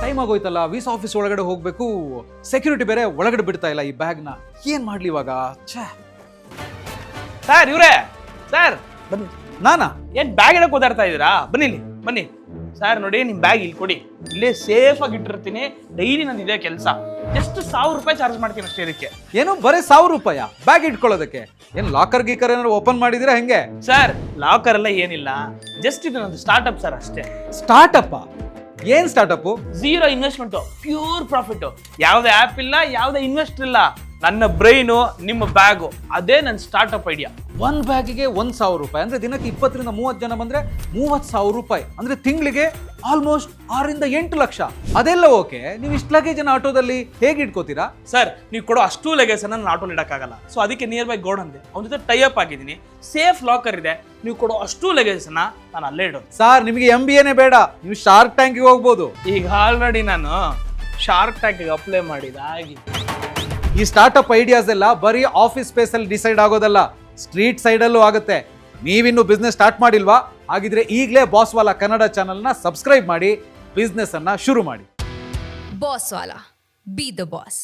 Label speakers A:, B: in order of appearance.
A: Time ಆಗೋಯ್ತಲ್ಲ, visa office ಒಳಗಡೆ ಹೋಗ್ಬೇಕು, security ಬೇರೆ ಒಳಗಡೆ ಬಿಡ್ತಾ ಇಲ್ಲ ಈ ಬ್ಯಾಗ್ನ. ಏನ್ ಮಾಡ್ಲಿ ಇವಾಗ?
B: ಸರ್ ಇವ್ರೆ, ಸರ್ ಬನ್ನಿ.
A: ನಾನಾ?
B: ಏನ್ ಬ್ಯಾಗ್ ಇಡಕ್ ಓದಾಡ್ತಾ ಇದೀರಾ? ಬನ್ನಿ ಇಲ್ಲಿ, ಬನ್ನಿ. ಸರ್ ನೋಡಿ, ನಿಮ್ ಬ್ಯಾಗ್ ಇಲ್ಲಿ ಕೊಡಿ, ಇಲ್ಲೇ ಸೇಫ್ ಆಗಿ ಇಟ್ಟಿರ್ತೀನಿ. ಡೈಲಿ ನಂದು ಇದೇ ಕೆಲಸ. ಜಸ್ಟ್ 1000 ರೂಪಾಯಿ ಚಾರ್ಜ್ ಮಾಡ್ತೀನಿ ಅಷ್ಟೇ ಇದಕ್ಕೆ.
A: ಏನು ಬರೀ 1000 ರೂಪಾಯಿ ಬ್ಯಾಗ್ ಇಟ್ಕೊಳ್ಳೋದಕ್ಕೆ? ಏನ್ ಲಾಕರ್ ಗೀಕರ್ ಏನಾದ್ರು ಓಪನ್ ಮಾಡಿದಿರಾ ಹೆಂಗೆ?
B: ಸರ್ ಲಾಕರ್ ಎಲ್ಲ ಏನಿಲ್ಲ, ಜಸ್ಟ್ ಇದು ನಂದು ಸ್ಟಾರ್ಟ್ಅಪ್ ಸರ್ ಅಷ್ಟೇ.
A: ಸ್ಟಾರ್ಟ್ಅಪ್? ಏನ್ ಸ್ಟಾರ್ಟ್ಅಪ್?
B: 0 investment, pure profit. ಯಾವ್ದೇ ಆಪ್ ಇಲ್ಲ, ಯಾವ್ದೇ ಇನ್ವೆಸ್ಟ್ ಇಲ್ಲ. ನನ್ನ ಬ್ರೈನು, ನಿಮ್ಮ ಬ್ಯಾಗು, ಅದೇ ನನ್ನ ಸ್ಟಾರ್ಟ್ಅಪ್ ಐಡಿಯಾ.
A: ಒಂದ್ ಬ್ಯಾಗಿಗೆ 1000 ರೂಪಾಯಿ ಅಂದ್ರೆ ದಿನಕ್ಕೆ 20 ರಿಂದ 30 ಜನ ಬಂದ್ರೆ 30,000 ರೂಪಾಯಿ ಅಂದ್ರೆ ತಿಂಗಳಿಗೆ ಆಲ್ಮೋಸ್ಟ್ 6 ರಿಂದ 8 ಲಕ್ಷ. ಅದೆಲ್ಲ ಓಕೆ, ನೀವು ಇಷ್ಟು ಲಗೇಜ್ ಆಟೋದಲ್ಲಿ ಹೇಗೆ ಇಟ್ಕೋತೀರಾ?
B: ಸರ್ ನೀವು ಕೊಡೋ ಅಷ್ಟು ಲಗೇಜ್ ನನ್ನ ಆಟೋಲಿ ಇಡಕ್ಕಾಗಲ್ಲ. ಸೊ ಅದಕ್ಕೆ ನಿಯರ್ ಬೈ ಗೋಡ್ ಅಂದೆ, ಅವ್ನ ಜೊತೆ ಟೈ ಅಪ್ ಆಗಿದ್ದೀನಿ. ಸೇಫ್ ಲಾಕರ್ ಇದೆ, ನೀವು ಕೊಡೋ ಅಷ್ಟು ಲಗೇಜ್ ನಾನು ಅಲ್ಲೇ ಇಡೋದು.
A: ಸರ್ ನಿಮಗೆ MBA ಬೇಡ, ನೀವು ಶಾರ್ಕ್ ಟ್ಯಾಂಕಿಗೆ ಹೋಗ್ಬೋದು.
B: ಈಗ ಆಲ್ರೆಡಿ ನಾನು ಶಾರ್ಕ್ ಟ್ಯಾಂಕಿಗೆ ಅಪ್ಲೈ ಮಾಡಿದ ಆಗಿ.
A: ಈ ಸ್ಟಾರ್ಟ್ಅಪ್ ಐಡಿಯಾಸ್ ಎಲ್ಲ ಬರೀ ಆಫೀಸ್ ಸ್ಪೇಸ್ ಅಲ್ಲಿ ಡಿಸೈಡ್ ಆಗೋದಲ್ಲ, ಸ್ಟ್ರೀಟ್ ಸೈಡ್ ಅಲ್ಲೂ ಆಗುತ್ತೆ. ನೀವಿನ್ನು ಬಿಸ್ನೆಸ್ ಸ್ಟಾರ್ಟ್ ಮಾಡಿಲ್ವಾ? ಹಾಗಿದ್ರೆ ಈಗಲೇ ಬಾಸ್ ವಾಲಾ ಕನ್ನಡ ಚಾನಲ್ನ ಸಬ್ಸ್ಕ್ರೈಬ್ ಮಾಡಿ, ಬಿಸ್ನೆಸ್ ಅನ್ನ ಶುರು ಮಾಡಿ.
C: Boss Vala, B the boss.